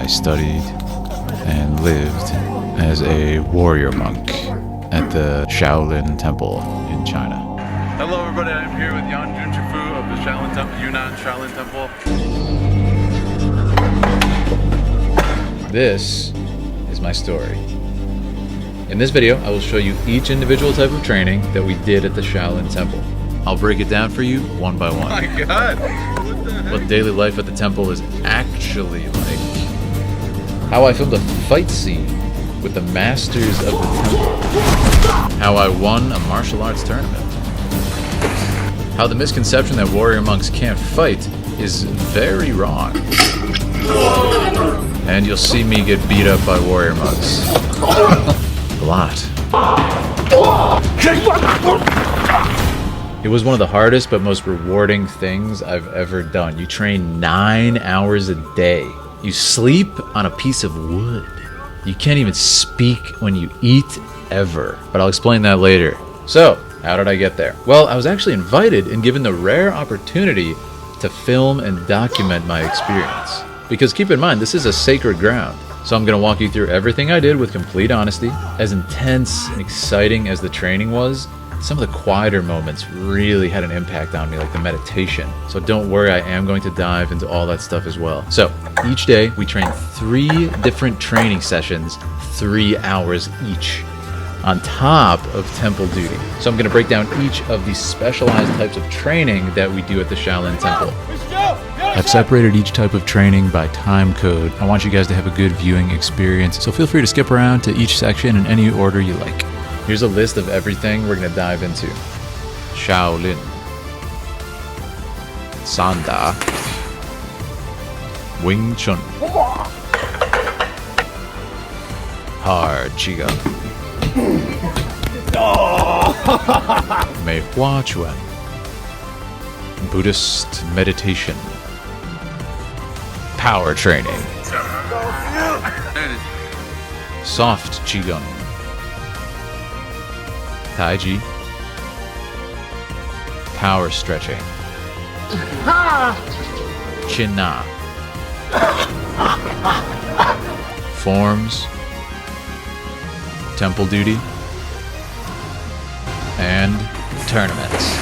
I studied and lived as a warrior monk at the Shaolin Temple in China. Hello everybody, I'm here with Yan Jun Shifu of the Shaolin Temple, Yunnan Shaolin Temple. This is my story. In this video, I will show you each individual type of training that we did at the Shaolin Temple. I'll break it down for you one by one. Oh my god! What daily life at the temple is actually like. How I filmed a fight scene with the masters of the temple. How I won a martial arts tournament. How the misconception that warrior monks can't fight is very wrong. And you'll see me get beat up by warrior monks. A lot. It was one of the hardest but most rewarding things I've ever done. You train 9 hours a day. You sleep on a piece of wood. You can't even speak when you eat ever. But I'll explain that later. So, how did I get there? Well, I was actually invited and given the rare opportunity to film and document my experience. Because keep in mind, this is a sacred ground. So I'm going to walk you through everything I did with complete honesty. As intense and exciting as the training was, some of the quieter moments really had an impact on me, like the meditation. So don't worry, I am going to dive into all that stuff as well. So each day we train 3 different training sessions, 3 hours each, on top of temple duty. So I'm going to break down each of these specialized types of training that we do at the Shaolin Temple. I've separated each type of training by time code. I want you guys to have a good viewing experience, so feel free to skip around to each section in any order you like. Here's a list of everything we're going to dive into. Shaolin, Sanda, Wing Chun, Hard QiGong, Meihua Quan, Buddhist Meditation, Power Training, Soft QiGong, Taiji, Power Stretching, Qinna, Forms, Temple Duty, and Tournaments.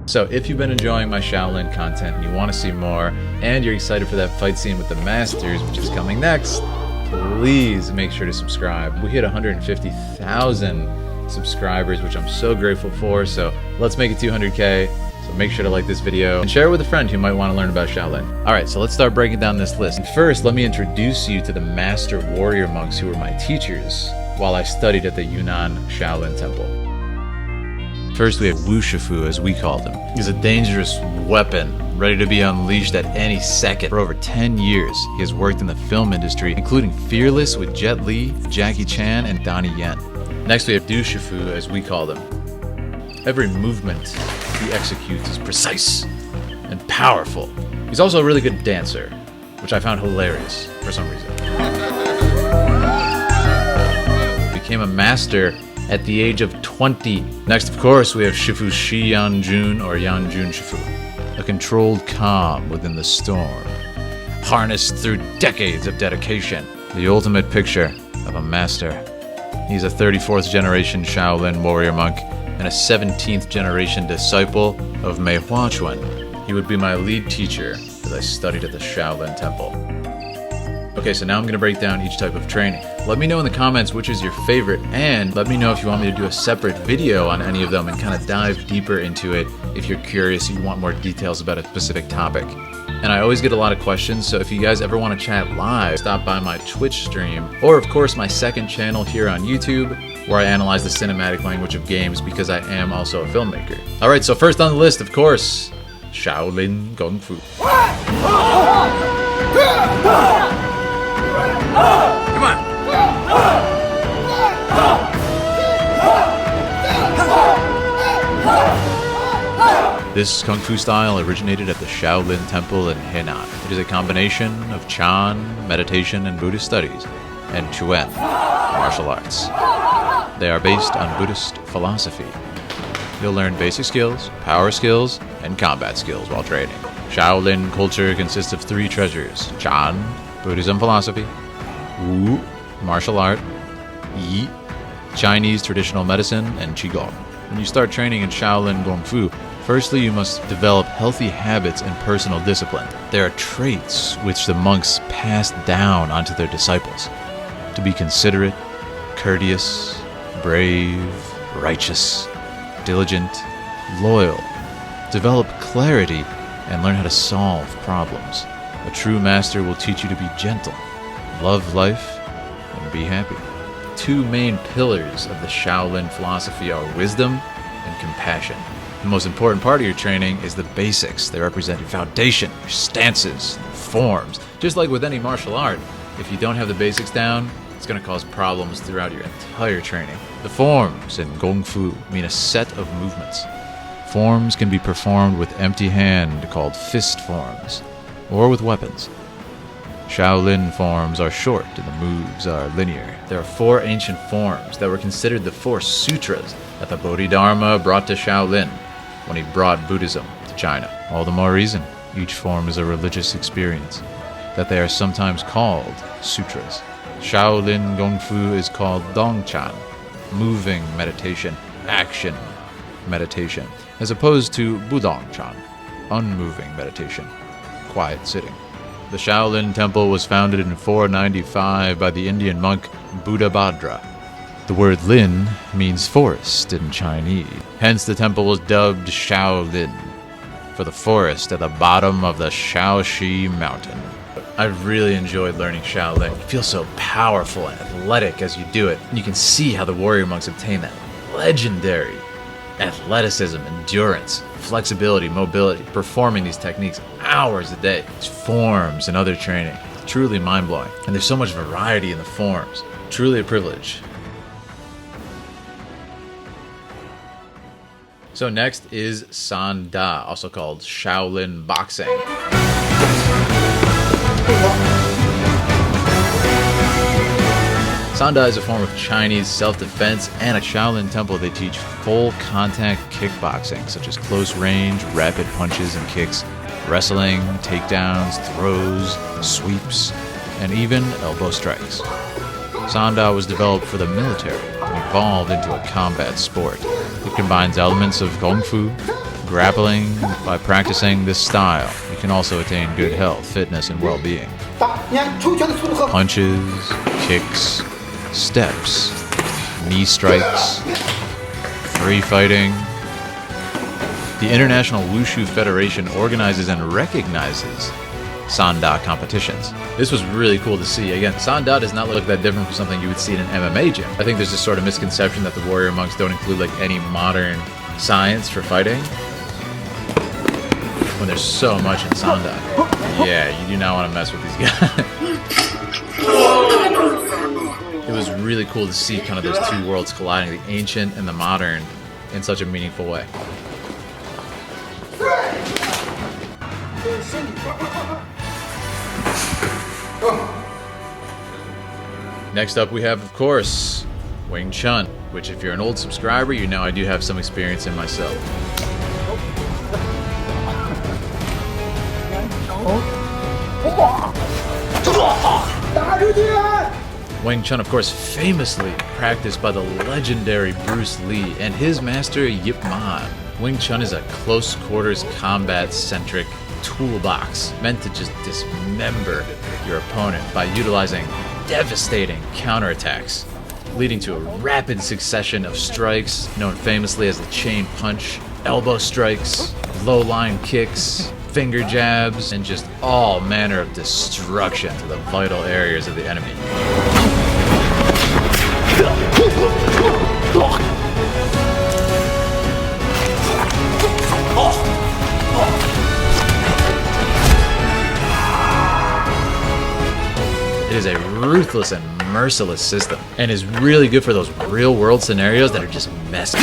So if you've been enjoying my Shaolin content and you want to see more, and you're excited for that fight scene with the masters, which is coming next, please make sure to subscribe. We hit 150,000 subscribers, which I'm so grateful for, so let's make it 200K. So make sure to like this video and share it with a friend who might want to learn about Shaolin. Alright, so let's start breaking down this list. And first, let me introduce you to the master warrior monks who were my teachers while I studied at the Yunnan Shaolin Temple. First, we have Wu Shifu, as we called him. He's a dangerous weapon, ready to be unleashed at any second. For over 10 years, he has worked in the film industry, including Fearless with Jet Li, Jackie Chan, and Donnie Yen. Next, we have Du Shifu, as we called him. Every movement he executes is precise and powerful. He's also a really good dancer, which I found hilarious for some reason. Became a master at the age of 20. Next, of course, we have Shifu Shi Yan Jun, or Yan Jun Shifu, a controlled calm within the storm, harnessed through decades of dedication. The ultimate picture of a master. He's a 34th generation Shaolin Warrior Monk and a 17th generation disciple of Meihua Quan. He would be my lead teacher as I studied at the Shaolin Temple. Okay, so now I'm going to break down each type of training. Let me know in the comments which is your favorite, and let me know if you want me to do a separate video on any of them and kind of dive deeper into it if you're curious and you want more details about a specific topic. And I always get a lot of questions, so if you guys ever want to chat live, stop by my Twitch stream, or of course my second channel here on YouTube, where I analyze the cinematic language of games because I am also a filmmaker. Alright, so first on the list, of course, Shaolin Kung Fu. Come on! This Kung Fu style originated at the Shaolin Temple in Henan. It is a combination of Chan, meditation and Buddhist studies, and Chuan, martial arts. They are based on Buddhist philosophy. You'll learn basic skills, power skills, and combat skills while training. Shaolin culture consists of 3 treasures: Chan, Buddhism philosophy; Wu, martial art; Yi, Chinese traditional medicine; and QiGong. When you start training in Shaolin Kung Fu, firstly you must develop healthy habits and personal discipline. There are traits which the monks pass down onto their disciples: to be considerate, courteous, brave, righteous, diligent, loyal, develop clarity, and learn how to solve problems. A true master will teach you to be gentle, love life, and be happy. 2 main pillars of the Shaolin philosophy are wisdom and compassion. The most important part of your training is the basics. They represent your foundation, your stances, forms. Just like with any martial art, if you don't have the basics down, it's going to cause problems throughout your entire training. The forms in Kung Fu mean a set of movements. Forms can be performed with empty hand, called fist forms, or with weapons. Shaolin forms are short and the moves are linear. There are 4 ancient forms that were considered the 4 sutras that the Bodhidharma brought to Shaolin when he brought Buddhism to China. All the more reason each form is a religious experience, that they are sometimes called sutras. Shaolin Kung Fu is called Dongchan, moving meditation, action meditation, as opposed to Budongchan, unmoving meditation, quiet sitting. The Shaolin Temple was founded in 495 by the Indian monk Buddhabhadra. The word Lin means forest in Chinese. Hence the temple was dubbed Shaolin, for the forest at the bottom of the Shaoxi mountain. I really enjoyed learning Shaolin. You feel so powerful and athletic as you do it. And you can see how the warrior monks obtain that legendary athleticism, endurance, flexibility, mobility, performing these techniques hours a day. These forms and other training. Truly mind-blowing. And there's so much variety in the forms. Truly a privilege. So next is Sanda, also called Shaolin boxing. Sanda is a form of Chinese self-defense, and at Shaolin Temple they teach full contact kickboxing, such as close range, rapid punches and kicks, wrestling, takedowns, throws, sweeps, and even elbow strikes. Sanda was developed for the military and evolved into a combat sport. It combines elements of Kung Fu, grappling. By practicing this style, you can also attain good health, fitness, and well-being. Punches, kicks, steps, knee strikes, free fighting. The International Wushu Federation organizes and recognizes Sanda competitions. This was really cool to see. Again, Sanda does not look that different from something you would see in an MMA gym. I think there's this sort of misconception that the warrior monks don't include like any modern science for fighting, when there's so much in Sanda. Yeah, you do not want to mess with these guys. It was really cool to see kind of those 2 worlds colliding, the ancient and the modern, in such a meaningful way. Next up we have, of course, Wing Chun, which if you're an old subscriber, you know I do have some experience in myself. Wing Chun, of course, famously practiced by the legendary Bruce Lee and his master Yip Man. Wing Chun is a close quarters combat-centric toolbox meant to just dismember your opponent by utilizing devastating counterattacks, leading to a rapid succession of strikes known famously as the chain punch, elbow strikes, low line kicks, finger jabs, and just all manner of destruction to the vital areas of the enemy. It is a ruthless and merciless system, and is really good for those real-world scenarios that are just messy.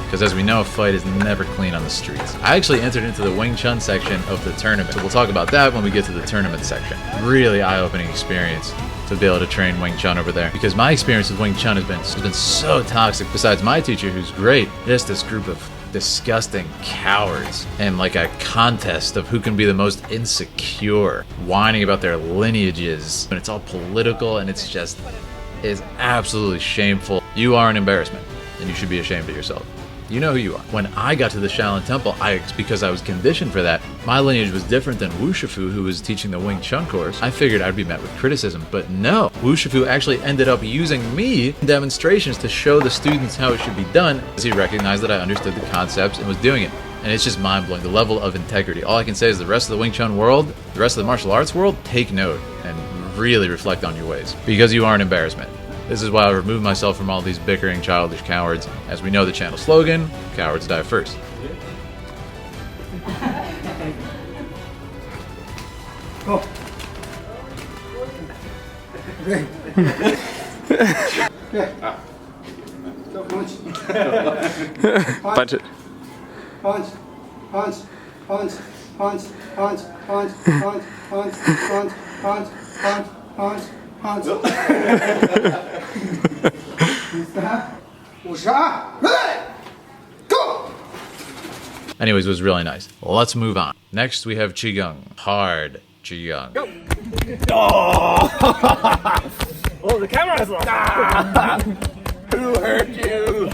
Because because as we know, a fight is never clean on the streets. I actually entered into the Wing Chun section of the tournament, so we'll talk about that when we get to the tournament section. Really eye-opening experience to be able to train Wing Chun over there, because my experience with Wing Chun has been so toxic. Besides my teacher, who's great, just this group of disgusting cowards, and like a contest of who can be the most insecure, whining about their lineages, and it's all political, and it's absolutely shameful. You are an embarrassment, and you should be ashamed of yourself. You know who you are. When I got to the Shaolin Temple, because I was conditioned for that, my lineage was different than Wu Shifu, who was teaching the Wing Chun course. I figured I'd be met with criticism, but no. Wu Shifu actually ended up using me in demonstrations to show the students how it should be done, as he recognized that I understood the concepts and was doing it. And it's just mind-blowing, the level of integrity. All I can say is the rest of the Wing Chun world, the rest of the martial arts world, take note and really reflect on your ways, because you are an embarrassment. This is why I remove myself from all these bickering, childish cowards. As we know the channel slogan, cowards die first. Go. Okay. Okay. Go punch. Punch it. Punch. Punch. Punch. Punch. Punch. Punch. Punch. Punch. Punch. Punch. Punch. Punch. Punch. Stop. 52. Ready. Go. Anyways, it was really nice. Let's move on. Next, we have QiGong. Hard QiGong. Go. Oh! Oh, the camera's lost. Ah! Who hurt you?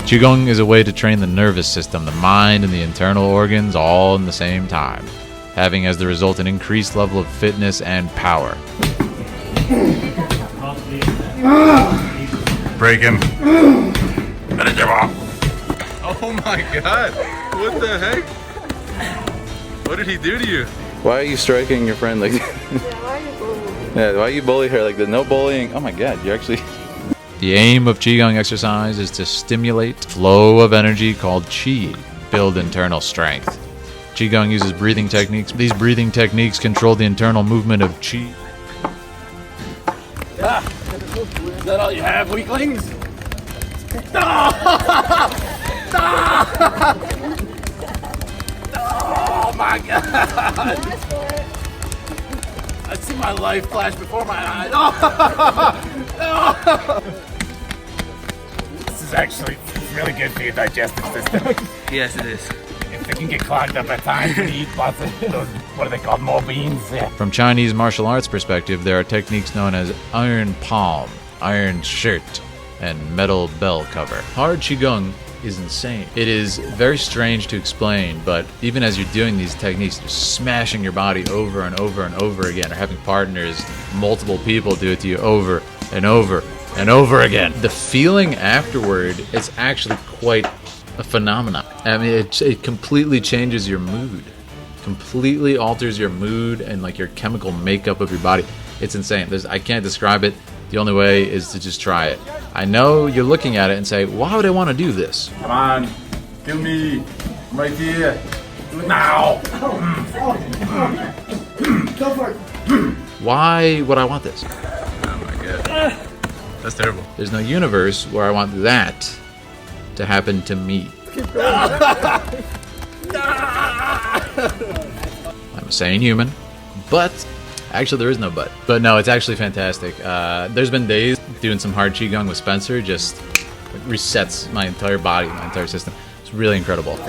QiGong is a way to train the nervous system, the mind, and the internal organs all in the same time, having as the result an increased level of fitness and power. Break him. Oh my god. What the heck? What did he do to you? Why are you striking your friend like that? Yeah, why are you bullying her like that? No bullying. Oh my god, you're actually... The aim of QiGong exercise is to stimulate flow of energy called Qi, build internal strength. QiGong uses breathing techniques. These breathing techniques control the internal movement of Qi. Is that all you have, weaklings? Oh my god! I see my life flash before my eyes. This is actually really good for your digestive system. Yes, it is. If they can get clogged up at times and eat lots of those, what are they called, more beans? Yeah. From Chinese martial arts perspective, there are techniques known as iron palm, iron shirt, and metal bell cover. Hard QiGong is insane. It is very strange to explain, but even as you're doing these techniques, you're smashing your body over and over and over again, or having partners, multiple people do it to you over and over and over again. The feeling afterward is actually quite a phenomenon. I mean, it completely changes your mood, completely alters your mood and like your chemical makeup of your body. It's insane. I can't describe it. The only way is to just try it. I know you're looking at it and say, why would I want to do this? Come on, kill me. I'm right here. Do it now. Go for it. Why would I want this? Oh my god. That's terrible. There's no universe where I want that to happen to me. I'm a sane human, but actually there is no but. But no, it's actually fantastic. There's been days doing some hard QiGong with Spencer, just resets my entire body, my entire system. It's really incredible.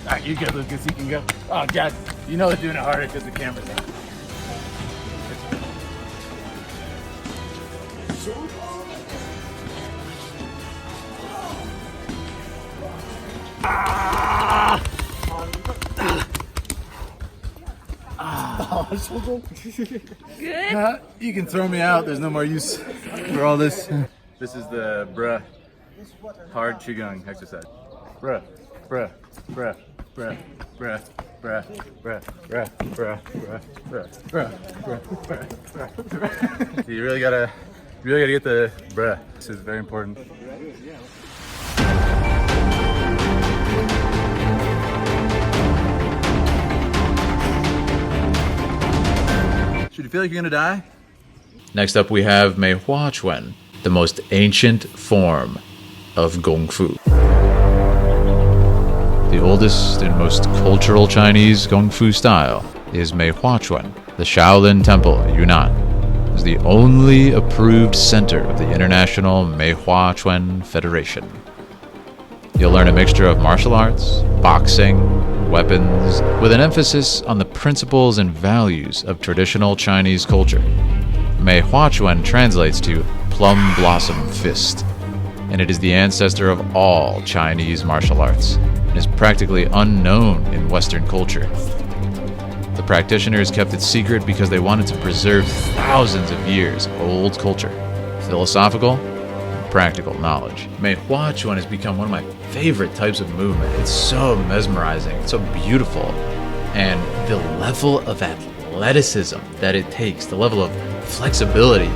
Alright, you go, Lucas. You can go. Oh, God. You know they're doing it harder because the camera's on. Good? You can throw me out. There's no more use for all this. This is the hard QiGong exercise. bruh, bruh, bruh, bruh, bruh, bruh, bruh, bruh, bruh, bruh, bruh, bruh, bruh. You really gotta get the bruh. This is very important. Should you feel like you're gonna die? Next up we have Meihua Quan, the most ancient form of Kung Fu. The oldest and most cultural Chinese Kung Fu style is Meihua Quan. The Shaolin Temple, Yunnan, is the only approved center of the International Meihua Quan Federation. You'll learn a mixture of martial arts, boxing, weapons, with an emphasis on the principles and values of traditional Chinese culture. Meihua Quan translates to plum blossom fist, and it is the ancestor of all Chinese martial arts, and is practically unknown in Western culture. The practitioners kept it secret because they wanted to preserve thousands of years of old culture, philosophical and practical knowledge. Meihua Quan has become one of my favorite types of movement. It's so mesmerizing, it's so beautiful, and the level of athleticism that it takes, the level of flexibility,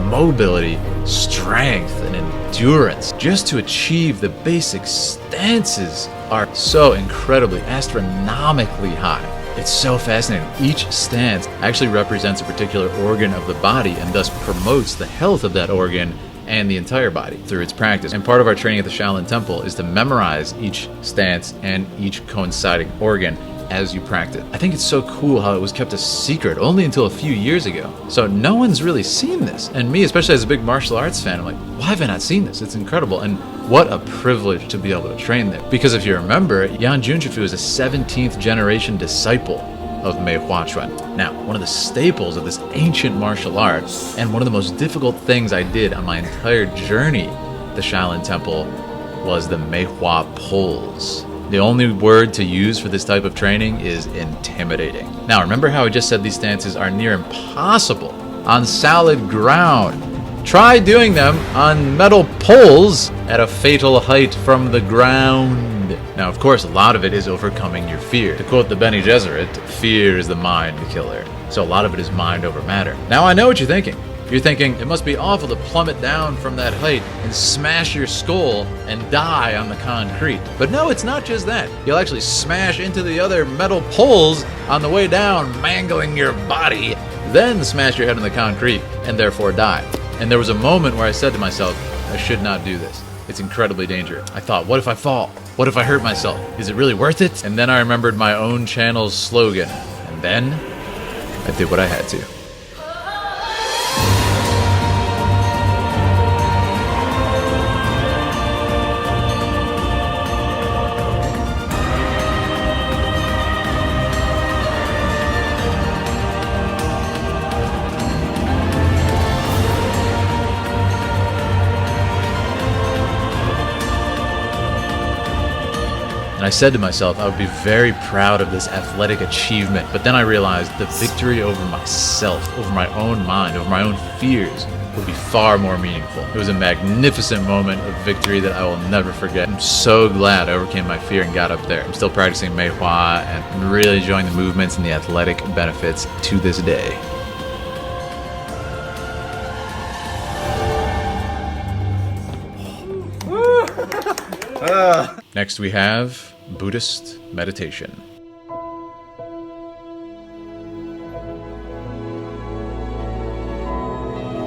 mobility, strength, and endurance just to achieve the basic stances are so incredibly, astronomically high. It's so fascinating. Each stance actually represents a particular organ of the body and thus promotes the health of that organ and the entire body through its practice. And part of our training at the Shaolin Temple is to memorize each stance and each coinciding organ as you practice. I think it's so cool how it was kept a secret only until a few years ago. So no one's really seen this. And me, especially as a big martial arts fan, I'm like, why have I not seen this? It's incredible. And what a privilege to be able to train there. Because if you remember, Yan Jun Shifu is a 17th generation disciple of Meihua Quan. Now, one of the staples of this ancient martial art, and one of the most difficult things I did on my entire journey to the Shaolin Temple, was the Meihua pulls. The only word to use for this type of training is intimidating. Now, remember how I just said these stances are near impossible on solid ground. Try doing them on metal poles at a fatal height from the ground. Now, of course, a lot of it is overcoming your fear. To quote the Bene Gesserit, fear is the mind killer. So a lot of it is mind over matter. Now, I know what you're thinking. You're thinking, it must be awful to plummet down from that height and smash your skull and die on the concrete. But no, it's not just that. You'll actually smash into the other metal poles on the way down, mangling your body, then smash your head on the concrete and therefore die. And there was a moment where I said to myself, I should not do this. It's incredibly dangerous. I thought, what if I fall? What if I hurt myself? Is it really worth it? And then I remembered my own channel's slogan. And then I did what I had to. And I said to myself, I would be very proud of this athletic achievement. But then I realized the victory over myself, over my own mind, over my own fears would be far more meaningful. It was a magnificent moment of victory that I will never forget. I'm so glad I overcame my fear and got up there. I'm still practicing Meihua and really enjoying the movements and the athletic benefits to this day. Next we have Buddhist Meditation.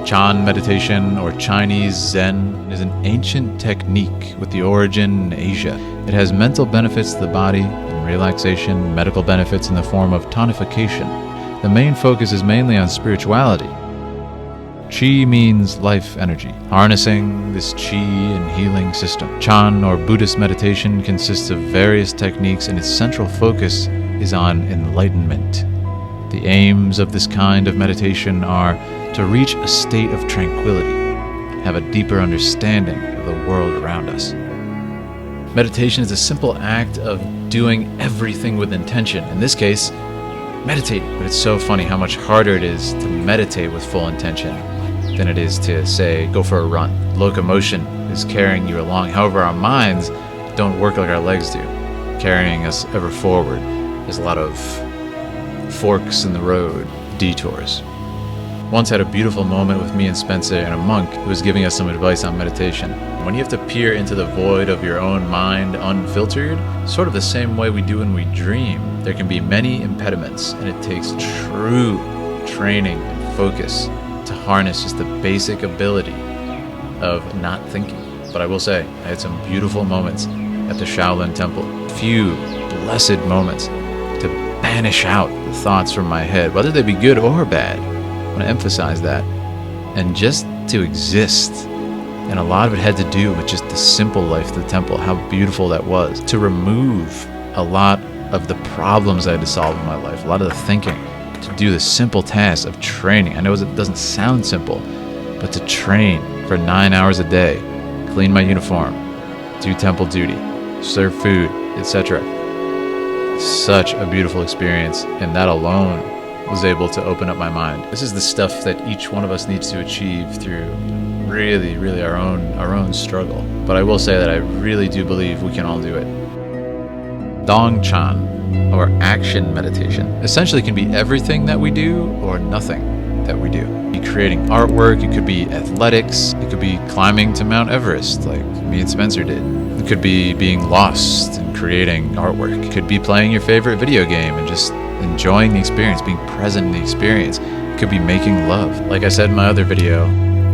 Chan meditation, or Chinese Zen, is an ancient technique with the origin in Asia. It has mental benefits to the body and relaxation, medical benefits in the form of tonification. The main focus is mainly on spirituality. Qi means life energy, harnessing this Qi and healing system. Chan, or Buddhist meditation, consists of various techniques, and its central focus is on enlightenment. The aims of this kind of meditation are to reach a state of tranquility, have a deeper understanding of the world around us. Meditation is a simple act of doing everything with intention. In this case, meditating. But it's so funny how much harder it is to meditate with full intention than it is to, say, go for a run. Locomotion is carrying you along. However, our minds don't work like our legs do, carrying us ever forward. There's a lot of forks in the road, detours. Once had a beautiful moment with me and Spencer and a monk who was giving us some advice on meditation. When you have to peer into the void of your own mind unfiltered, sort of the same way we do when we dream, there can be many impediments, and it takes true training and focus to harness just the basic ability of not thinking. But I will say, I had some beautiful moments at the Shaolin Temple. Few blessed moments to banish out the thoughts from my head, whether they be good or bad. I want to emphasize that. And just to exist. And a lot of it had to do with just the simple life of the temple, how beautiful that was. To remove a lot of the problems I had to solve in my life, a lot of the thinking. To do the simple task of training. I know it doesn't sound simple, but to train for 9 hours a day, clean my uniform, do temple duty, serve food, etc. Such a beautiful experience, and that alone was able to open up my mind. This is the stuff that each one of us needs to achieve through really our own struggle. But I will say that I really do believe we can all do it. Dong Chan, or action meditation, essentially can be everything that we do or nothing that we do. It could be creating artwork, it could be athletics, it could be climbing to Mount Everest like me and Spencer did. It could be being lost and creating artwork. It could be playing your favorite video game and just enjoying the experience, being present in the experience. It could be making love. Like I said in my other video,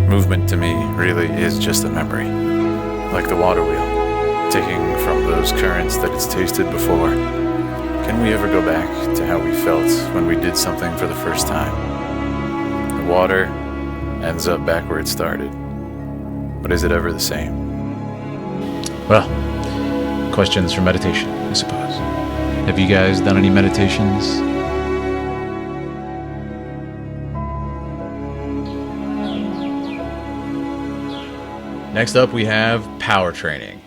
movement to me really is just a memory. Like the water wheel, taking from those currents that it's tasted before. Can we ever go back to how we felt when we did something for the first time? The water ends up back where it started. But is it ever the same? Well, questions for meditation, I suppose. Have you guys done any meditations? Next up, we have power training.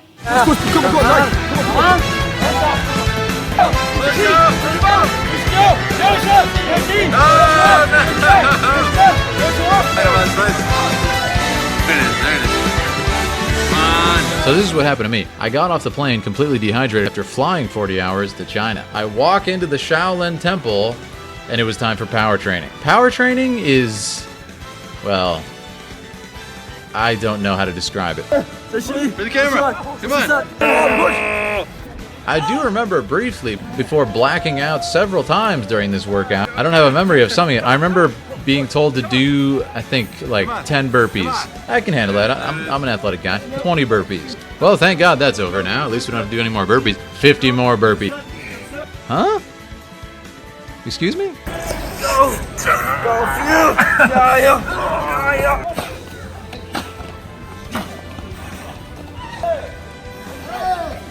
So this is what happened to me. I got off the plane completely dehydrated after flying 40 hours to China. I walk into the Shaolin Temple, and it was time for power training. Power training is, well, I don't know how to describe it. For the camera! Come on! I do remember briefly, before blacking out several times during this workout. I don't have a memory of something. I remember being told to do, I think, like 10 burpees. I can handle that. I'm an athletic guy. 20 burpees. Well, thank God that's over now. At least we don't have to do any more burpees. 50 more burpees. Huh? Excuse me? Go for you!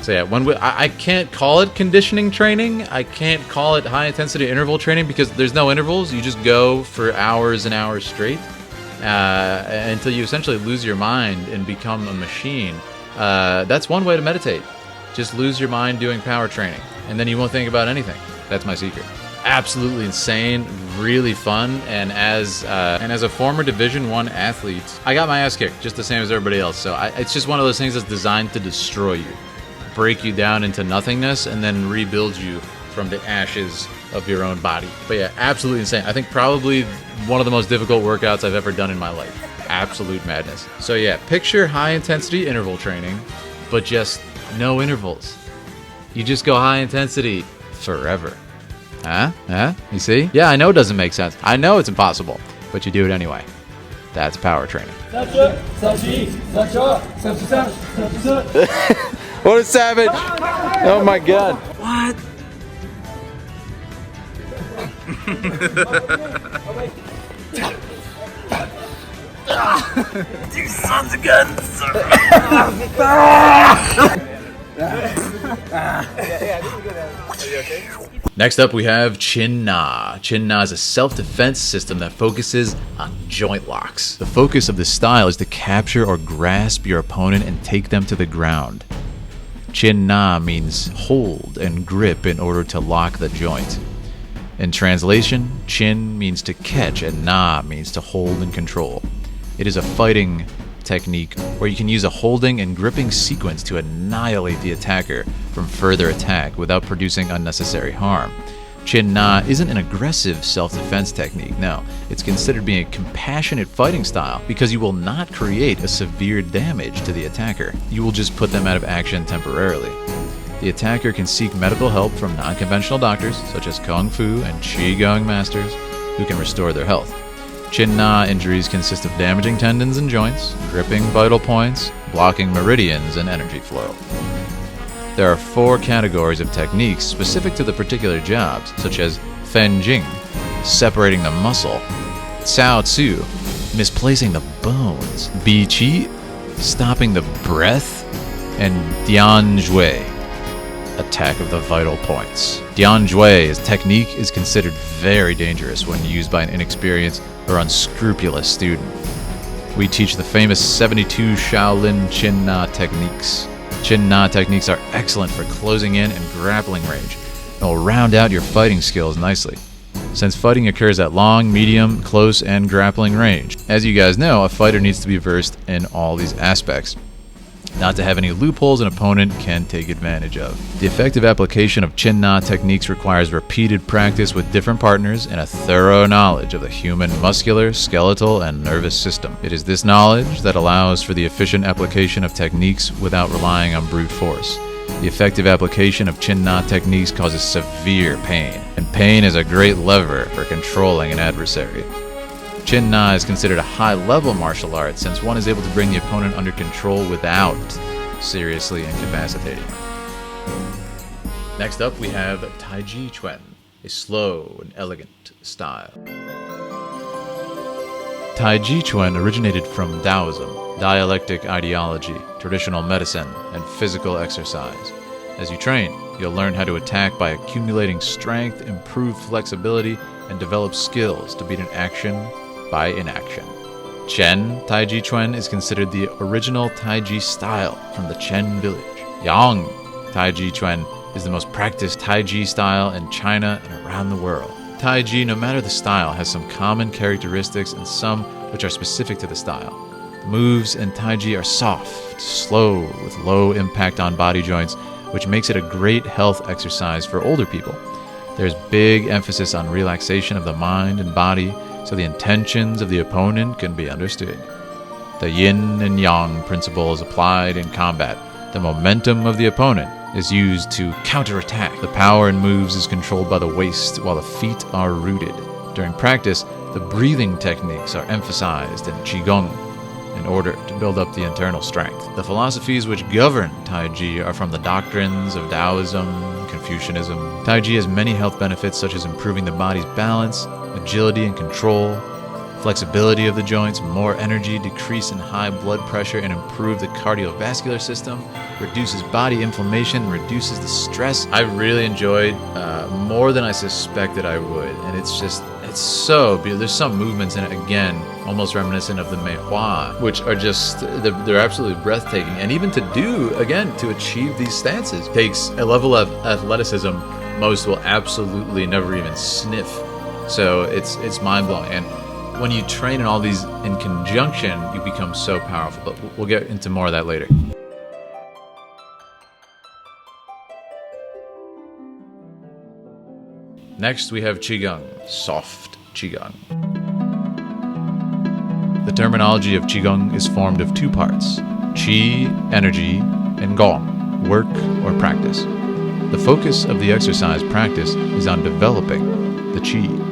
So yeah, I can't call it conditioning training. I can't call it high intensity interval training because there's no intervals. You just go for hours and hours straight until you essentially lose your mind and become a machine. That's one way to meditate. Just lose your mind doing power training, and then you won't think about anything. That's my secret. Absolutely insane, really fun, and as a former Division I athlete, I got my ass kicked just the same as everybody else. So it's just one of those things that's designed to destroy you. Break you down into nothingness and then rebuild you from the ashes of your own body. But yeah, absolutely insane. I think probably one of the most difficult workouts I've ever done in my life. Absolute madness. So yeah, picture high intensity interval training, but just no intervals. You just go high intensity forever. Huh? You see? Yeah, I know it doesn't make sense. I know it's impossible, but you do it anyway. That's power training. What a savage! Oh my God! What? You sons of guns! Next up, we have Qinna. Qinna is a self-defense system that focuses on joint locks. The focus of this style is to capture or grasp your opponent and take them to the ground. Qinna means hold and grip in order to lock the joint. In translation, Qin means to catch and Na means to hold and control. It is a fighting technique where you can use a holding and gripping sequence to annihilate the attacker from further attack without producing unnecessary harm. Qinna isn't an aggressive self-defense technique, no. It's considered being a compassionate fighting style because you will not create a severe damage to the attacker. You will just put them out of action temporarily. The attacker can seek medical help from non-conventional doctors, such as Kung Fu and QiGong masters, who can restore their health. Qinna injuries consist of damaging tendons and joints, gripping vital points, blocking meridians, and energy flow. There are 4 categories of techniques specific to the particular jobs, such as Fen Jing, separating the muscle, Cao Tzu, misplacing the bones, Bi Qi, stopping the breath, and Dian Jue, attack of the vital points. Dian Jue's technique is considered very dangerous when used by an inexperienced or unscrupulous student. We teach the famous 72 Shaolin Qinna techniques. Qinna techniques are excellent for closing in and grappling range, and will round out your fighting skills nicely, since fighting occurs at long, medium, close, and grappling range. As you guys know, a fighter needs to be versed in all these aspects, not to have any loopholes an opponent can take advantage of. The effective application of Qinna techniques requires repeated practice with different partners and a thorough knowledge of the human muscular, skeletal, and nervous system. It is this knowledge that allows for the efficient application of techniques without relying on brute force. The effective application of Qinna techniques causes severe pain, and pain is a great lever for controlling an adversary. Qinna is considered a high-level martial art since one is able to bring the opponent under control without seriously incapacitating him. Next up, we have Taiji Chuan, a slow and elegant style. Taiji Chuan originated from Taoism, dialectic ideology, traditional medicine, and physical exercise. As you train, you'll learn how to attack by accumulating strength, improve flexibility, and develop skills to beat an action by inaction. Chen Taiji Chuan is considered the original Taiji style from the Chen village. Yang Taiji Chuan is the most practiced Taiji style in China and around the world. Taiji, no matter the style, has some common characteristics and some which are specific to the style. The moves in Taiji are soft, slow, with low impact on body joints, which makes it a great health exercise for older people. There's big emphasis on relaxation of the mind and body, so the intentions of the opponent can be understood. The yin and yang principle is applied in combat. The momentum of the opponent is used to counterattack. The power in moves is controlled by the waist while the feet are rooted. During practice, the breathing techniques are emphasized in QiGong in order to build up the internal strength. The philosophies which govern Taiji are from the doctrines of Taoism, Confucianism. Taiji has many health benefits such as improving the body's balance, agility and control, flexibility of the joints, more energy, decrease in high blood pressure, and improve the cardiovascular system, reduces body inflammation, reduces the stress. I really enjoyed more than I suspected I would, and it's so beautiful. There's some movements in it, again, almost reminiscent of the Meihua, which are just, they're absolutely breathtaking. And even to achieve these stances takes a level of athleticism most will absolutely never even sniff. So it's mind-blowing. And when you train in all these in conjunction, you become so powerful. But we'll get into more of that later. Next, we have QiGong, Soft QiGong. The terminology of QiGong is formed of 2 parts, Qi, energy, and Gong, work or practice. The focus of the exercise practice is on developing the Qi.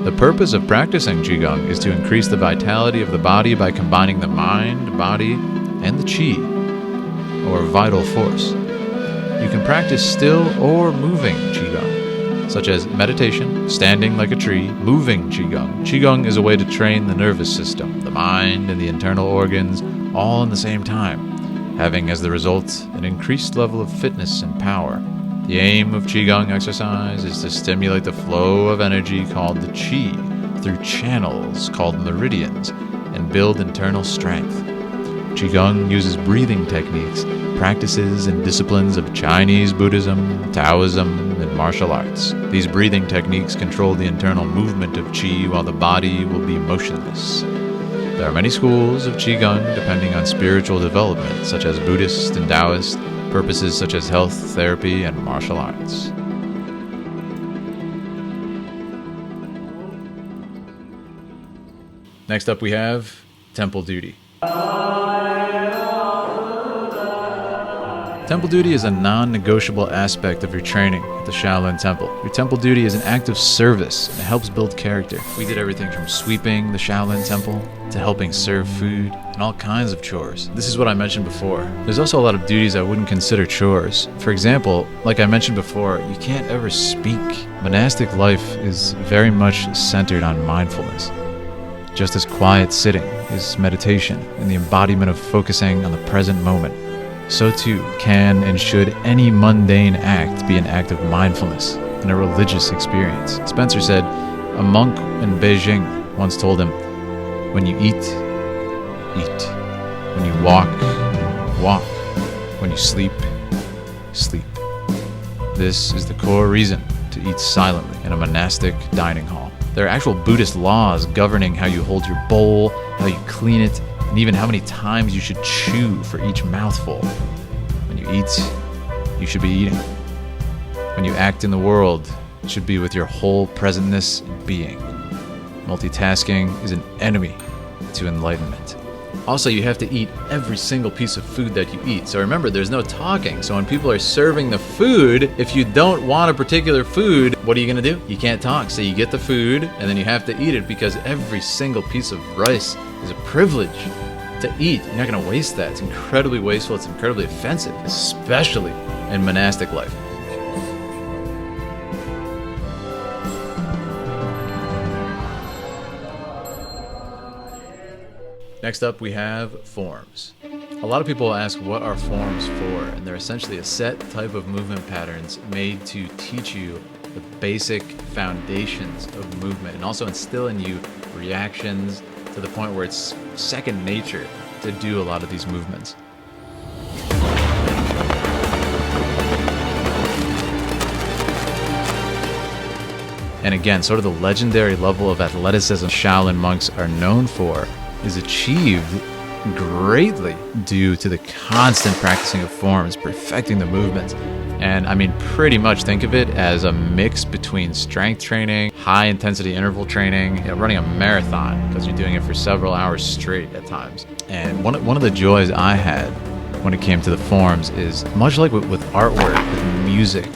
The purpose of practicing QiGong is to increase the vitality of the body by combining the mind, body, and the Qi, or vital force. You can practice still or moving QiGong, such as meditation, standing like a tree, moving QiGong. QiGong is a way to train the nervous system, the mind, and the internal organs all in the same time, having as the result an increased level of fitness and power. The aim of QiGong exercise is to stimulate the flow of energy called the Qi through channels called meridians and build internal strength. QiGong uses breathing techniques, practices, and disciplines of Chinese Buddhism, Taoism, and martial arts. These breathing techniques control the internal movement of Qi while the body will be motionless. There are many schools of Qigong depending on spiritual development, such as Buddhist and Taoist, purposes such as health, therapy, and martial arts. Next up we have temple duty. Temple duty is a non-negotiable aspect of your training at the Shaolin Temple. Your temple duty is an act of service and it helps build character. We did everything from sweeping the Shaolin Temple to helping serve food and all kinds of chores. This is what I mentioned before. There's also a lot of duties I wouldn't consider chores. For example, like I mentioned before, you can't ever speak. Monastic life is very much centered on mindfulness. Just as quiet sitting is meditation and the embodiment of focusing on the present moment, so too can and should any mundane act be an act of mindfulness and a religious experience. Spencer said, a monk in Beijing once told him, when you eat, eat. When you walk, walk. When you sleep, sleep. This is the core reason to eat silently in a monastic dining hall. There are actual Buddhist laws governing how you hold your bowl, how you clean it, and even how many times you should chew for each mouthful. When you eat, you should be eating. When you act in the world, it should be with your whole presentness and being. Multitasking is an enemy to enlightenment. Also, you have to eat every single piece of food that you eat. So remember, there's no talking. So when people are serving the food, if you don't want a particular food, what are you going to do? You can't talk. So you get the food and then you have to eat it because every single piece of rice is a privilege to eat. You're not going to waste that. It's incredibly wasteful. It's incredibly offensive, especially in monastic life. Next up, we have forms. A lot of people ask what are forms for, and they're essentially a set type of movement patterns made to teach you the basic foundations of movement and also instill in you reactions to the point where it's second nature to do a lot of these movements. And again, sort of the legendary level of athleticism Shaolin monks are known for is achieved greatly due to the constant practicing of forms, perfecting the movements. And I mean, pretty much think of it as a mix between strength training, high intensity interval training, running a marathon, because you're doing it for several hours straight at times. And one of the joys I had when it came to the forms is much like with artwork, with music,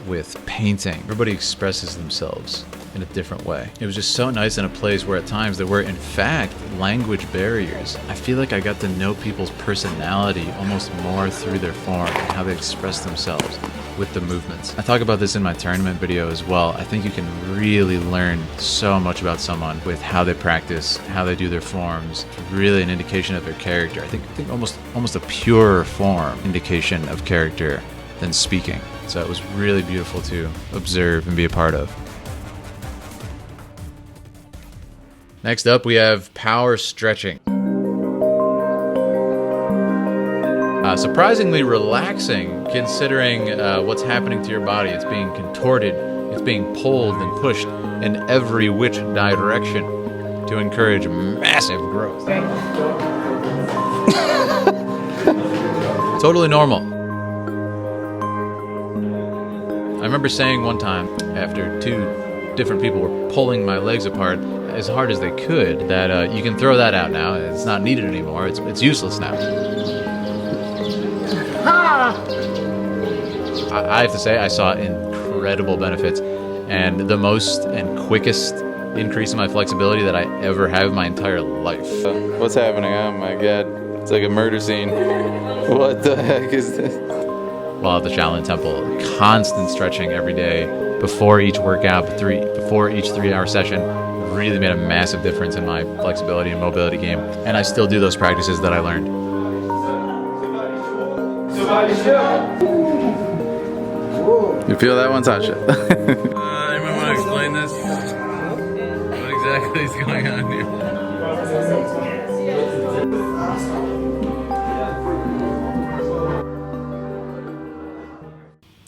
with painting, everybody expresses themselves in a different way. It was just so nice in a place where at times there were in fact language barriers. I feel like I got to know people's personality almost more through their form and how they express themselves with the movements. I talk about this in my tournament video as well. I think you can really learn so much about someone with how they practice, how they do their forms. It's really an indication of their character. I think almost a purer form indication of character than speaking. So it was really beautiful to observe and be a part of. Next up, we have power stretching. Surprisingly relaxing considering what's happening to your body. It's being contorted, it's being pulled and pushed in every which direction to encourage massive growth. Totally normal. I remember saying one time, after two different people were pulling my legs apart as hard as they could, that you can throw that out now. It's not needed anymore. It's useless now. I have to say, I saw incredible benefits, and the most and quickest increase in my flexibility that I ever have in my entire life. What's happening? Oh my god. It's like a murder scene. What the heck is this? While at the Shaolin Temple, constant stretching every day before each workout, before each 3-hour session, really made a massive difference in my flexibility and mobility game. And I still do those practices that I learned. You feel that one, Tasha? Anyone want to explain this? What exactly is going on here?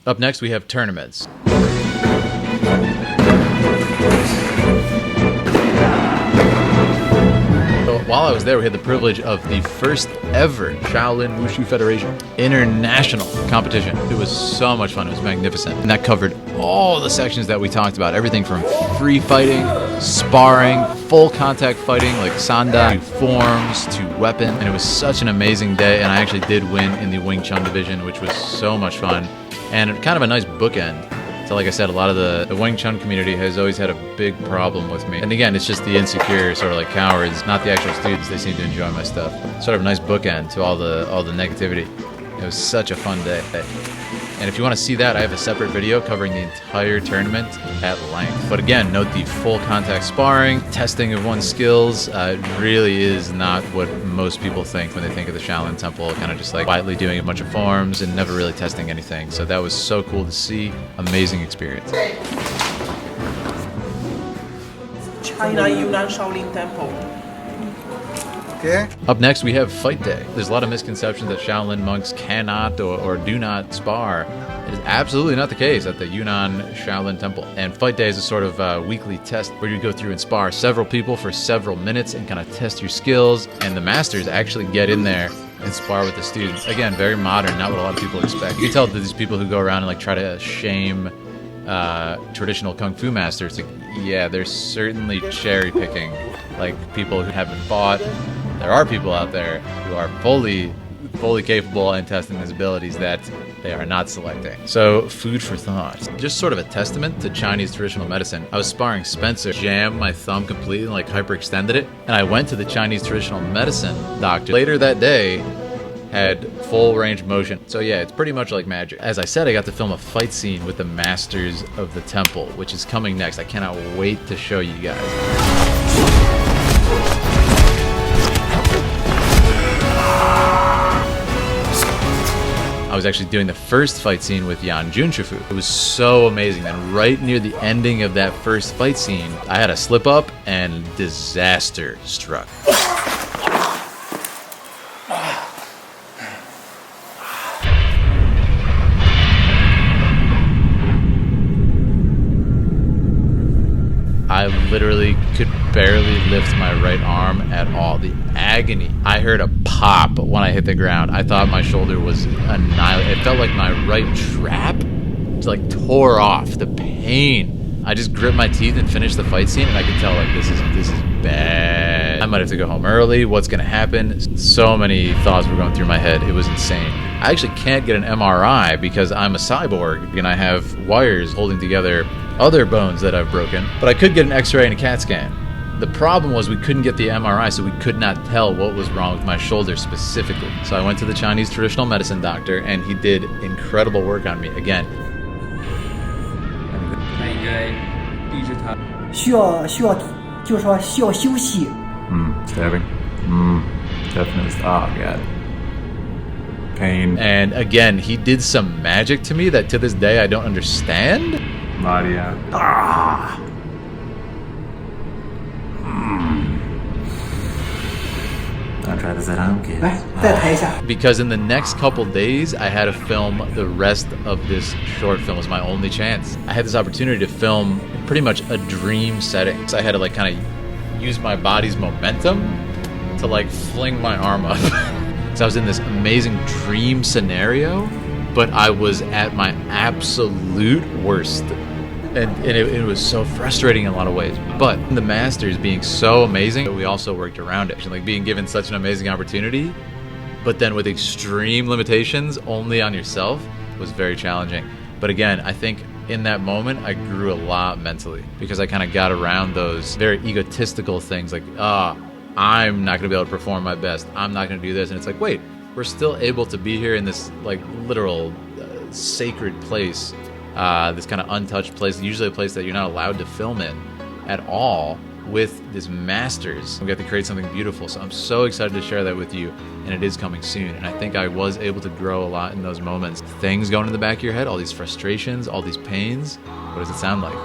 Up next, we have tournaments. So while I was there, we had the privilege of the first ever Shaolin Wushu Federation international competition. It was so much fun. It was magnificent. And that covered all the sections that we talked about. Everything from free fighting, sparring, full contact fighting like Sanda, to forms, to weapon. And it was such an amazing day. And I actually did win in the Wing Chun division, which was so much fun. And kind of a nice bookend. So like I said, a lot of the Wing Chun community has always had a big problem with me. And again, it's just the insecure, sort of like cowards, not the actual students. They seem to enjoy my stuff. Sort of a nice bookend to all the negativity. It was such a fun day. And if you want to see that, I have a separate video covering the entire tournament at length. But again, note the full contact sparring, testing of one's skills. It really is not what most people think when they think of the Shaolin Temple, kind of just like quietly doing a bunch of forms and never really testing anything. So that was so cool to see. Amazing experience. China Yunnan Shaolin Temple. Okay. Up next, we have Fight Day. There's a lot of misconceptions that Shaolin monks cannot or do not spar. It is absolutely not the case at the Yunnan Shaolin Temple. And Fight Day is a sort of weekly test where you go through and spar several people for several minutes and kind of test your skills. And the masters actually get in there and spar with the students. Again, very modern, not what a lot of people expect. You can tell that these people who go around and like try to shame traditional kung fu masters, like, yeah, they're certainly cherry picking like people who haven't fought. There are people out there who are fully capable and testing his abilities that they are not selecting. So, food for thought. Just sort of a testament to Chinese traditional medicine. I was sparring Spencer, jammed my thumb completely and like hyperextended it, and I went to the Chinese traditional medicine doctor later that day, had full range of motion. So yeah, it's pretty much like magic. As I said, I got to film a fight scene with the masters of the temple, which is coming next. I cannot wait to show you guys. I was actually doing the first fight scene with Yan Jun Shifu. It was so amazing. And right near the ending of that first fight scene, I had a slip up and disaster struck. I literally could barely lift my right arm at all. The agony. I heard a pop when I hit the ground. I thought my shoulder was annihilated. It felt like my right trap like tore off. The pain. I just gripped my teeth and finished the fight scene, and I could tell like this is bad. I might have to go home early. What's gonna happen? So many thoughts were going through my head. It was insane. I actually can't get an MRI because I'm a cyborg and I have wires holding together other bones that I've broken, but I could get an x-ray and a CAT scan. The problem was we couldn't get the MRI, so we could not tell what was wrong with my shoulder specifically. So I went to the Chinese traditional medicine doctor, and he did incredible work on me again. 需要就是说需要休息。 Stabbing. Definitely. Oh, God. Pain. And again, he did some magic to me that to this day I don't understand. Maria. I'll try this at home, kids. 来，再抬一下。 Because in the next couple days, I had to film the rest of this short film. It was my only chance. I had this opportunity to film pretty much a dream setting. So I had to like kind of use my body's momentum to like fling my arm up. So I was in this amazing dream scenario, but I was at my absolute worst. And it was so frustrating in a lot of ways. But the masters being so amazing, we also worked around it. Like being given such an amazing opportunity, but then with extreme limitations only on yourself was very challenging. But again, I think in that moment, I grew a lot mentally because I kind of got around those very egotistical things like, I'm not going to be able to perform my best. I'm not going to do this. And it's like, wait, we're still able to be here in this like literal sacred place. This kind of untouched place, usually a place that you're not allowed to film in at all, with these masters. We got to create something beautiful. So I'm so excited to share that with you, and it is coming soon. And I think I was able to grow a lot in those moments. Things going in the back of your head, all these frustrations, all these pains. What does it sound like?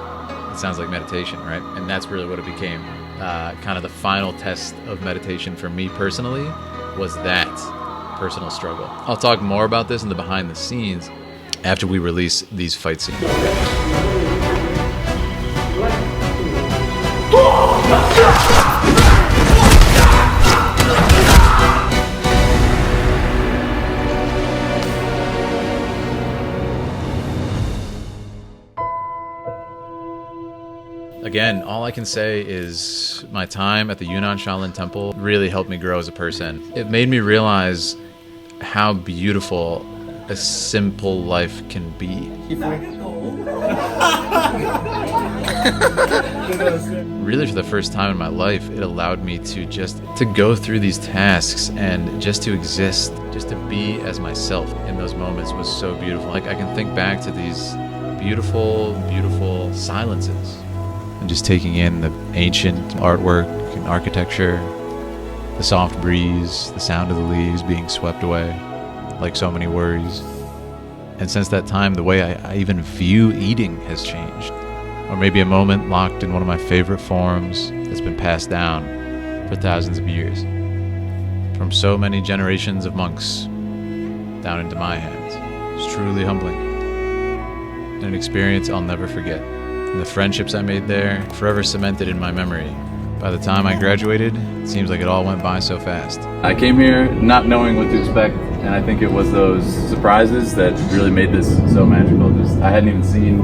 It sounds like meditation, right? And that's really what it became. Kind of the final test of meditation for me personally was that personal struggle. I'll talk more about this in the behind the scenes after we release these fight scenes. Again, all I can say is my time at the Yunnan Shaolin Temple really helped me grow as a person. It made me realize how beautiful a simple life can be. Really, for the first time in my life, it allowed me to go through these tasks and just to exist, just to be as myself in those moments was so beautiful. Like, I can think back to these beautiful, beautiful silences and just taking in the ancient artwork and architecture, the soft breeze, the sound of the leaves being swept away, like so many worries. And since that time, the way I even view eating has changed. Or maybe a moment locked in one of my favorite forms that's been passed down for thousands of years. From so many generations of monks down into my hands. It's truly humbling. And an experience I'll never forget. And the friendships I made there, forever cemented in my memory. By the time I graduated, it seems like it all went by so fast. I came here not knowing what to expect, and I think it was those surprises that really made this so magical. I hadn't even seen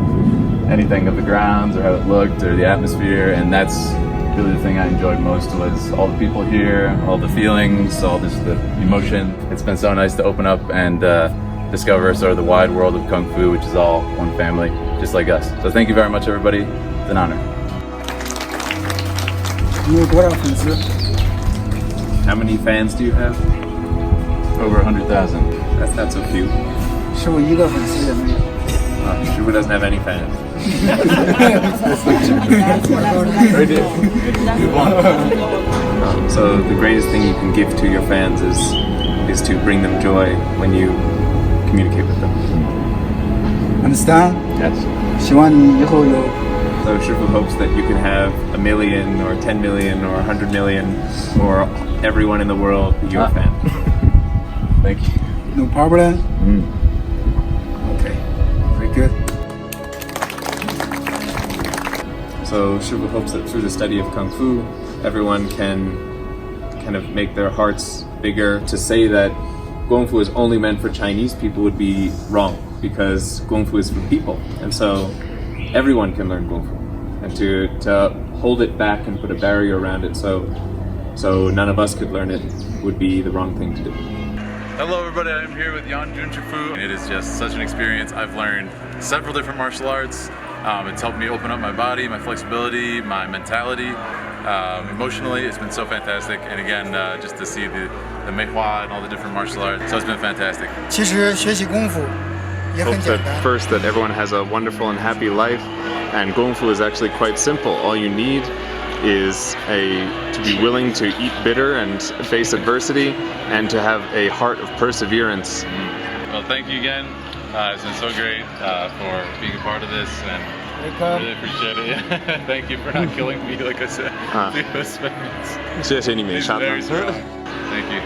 anything of the grounds or how it looked or the atmosphere, and that's really the thing I enjoyed most was all the people here, all the feelings, all the emotion. It's been so nice to open up and discover sort of the wide world of Kung Fu, which is all one family, just like us. So thank you very much, everybody. It's an honor. 你有多少粉丝？ How many fans do you have? Over 100,000. That's not so few. 师傅一个粉丝也没有。 Shifu doesn't have any fans. So the greatest thing you can give to your fans is to bring them joy when you communicate with them. Understand？ Yes. 希望你以后有 So Shifu hopes that you can have 1 million or 10 million or 100 million or everyone in the world be your fan. Thank you. no problem. Okay, very good. So Shifu hopes that through the study of Kung Fu, everyone can kind of make their hearts bigger. To say that Kung Fu is only meant for Chinese people would be wrong, because Kung Fu is for people, and so everyone can learn Kung Fu. And to hold it back and put a barrier around it so none of us could learn it would be the wrong thing to do. Hello everybody, I'm here with Yan Jun Shifu. It is just such an experience. I've learned several different martial arts. It's helped me open up my body, my flexibility, my mentality. Emotionally, it's been so fantastic. And again, just to see the Meihua and all the different martial arts, so it's been fantastic. 其实学习功夫也很 Hope 简 that 单。 first that everyone has a wonderful and happy life, and Kung Fu is actually quite simple. All you need is to be willing to eat bitter and face adversity, and to have a heart of perseverance. Well, thank you again. It's been so great for being a part of this, and really appreciate it. Thank you for not killing me, like I said. He's very strong. Thank you.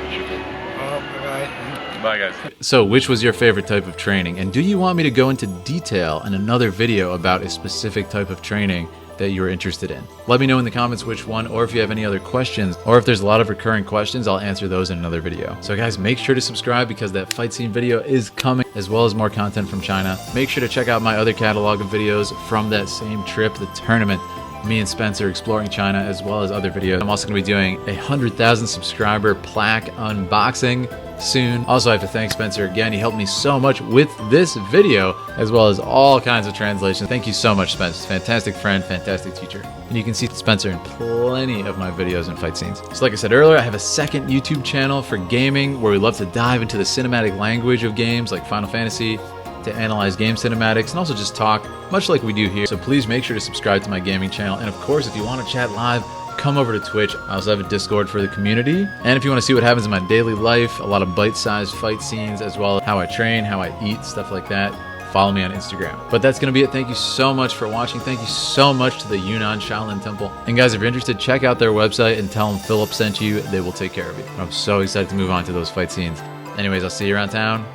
Bye guys. So, which was your favorite type of training? And do you want me to go into detail in another video about a specific type of training that you're interested in? Let me know in the comments which one, or if you have any other questions, or if there's a lot of recurring questions, I'll answer those in another video. So guys, make sure to subscribe because that fight scene video is coming, as well as more content from China. Make sure to check out my other catalog of videos from that same trip, the tournament. Me and Spencer exploring China, as well as other videos. I'm also going to be doing a 100,000 subscriber plaque unboxing soon. Also, I have to thank Spencer again. He helped me so much with this video, as well as all kinds of translations. Thank you so much, Spencer. Fantastic friend, fantastic teacher. And you can see Spencer in plenty of my videos and fight scenes. So like I said earlier, I have a second YouTube channel for gaming where we love to dive into the cinematic language of games like Final Fantasy, to analyze game cinematics, and also just talk, much like we do here. So please make sure to subscribe to my gaming channel. And of course, if you want to chat live, come over to Twitch. I also have a Discord for the community. And if you want to see what happens in my daily life, a lot of bite-sized fight scenes, as well as how I train, how I eat, stuff like that, follow me on Instagram. But that's going to be it. Thank you so much for watching. Thank you so much to the Yunnan Shaolin Temple. And guys, if you're interested, check out their website and tell them Philip sent you. They will take care of you. I'm so excited to move on to those fight scenes. Anyways, I'll see you around town.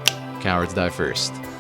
Cowards die first.